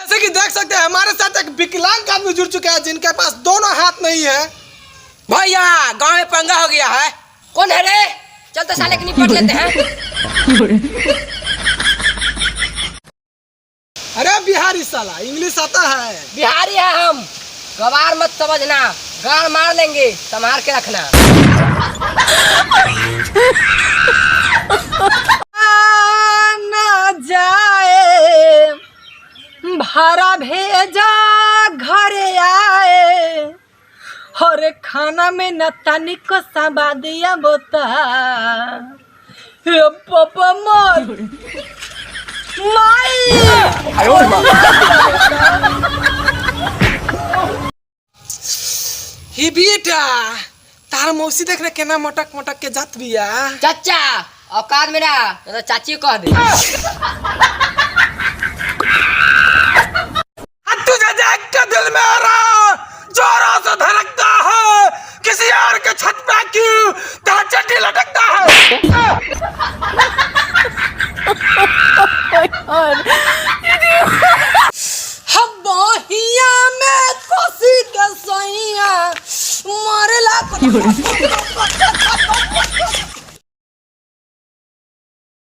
जैसे कि देख सकते हैं हमारे साथ एक विकलांग आदमी जुड़ चुका है जिनके पास दोनों हाथ नहीं है। भैया गांव में पंगा हो गया है। कौन है रे? चल तो साले की निपट लेते हैं। अरे बिहारी साला इंग्लिश आता है। बिहारी है हम, गवार मत समझना, गाड़ मार लेंगे, संभाल के रखना। ना जाए भाड़ा भेजा घरे आए, और खाना में न तनिक सबादिया बोता पापा माई ही बेटा तार मौसी देख रहे केना मटक मटक के जात बिया। चाचा औकात में ना तो चाची कह दे। तुझे देख के दिल मेरा जोरों से धड़कता है, किसी और के छत पे क्यों तेरा चड्डी लटकता है। हम बहिया में खुशी के सैया मारे ला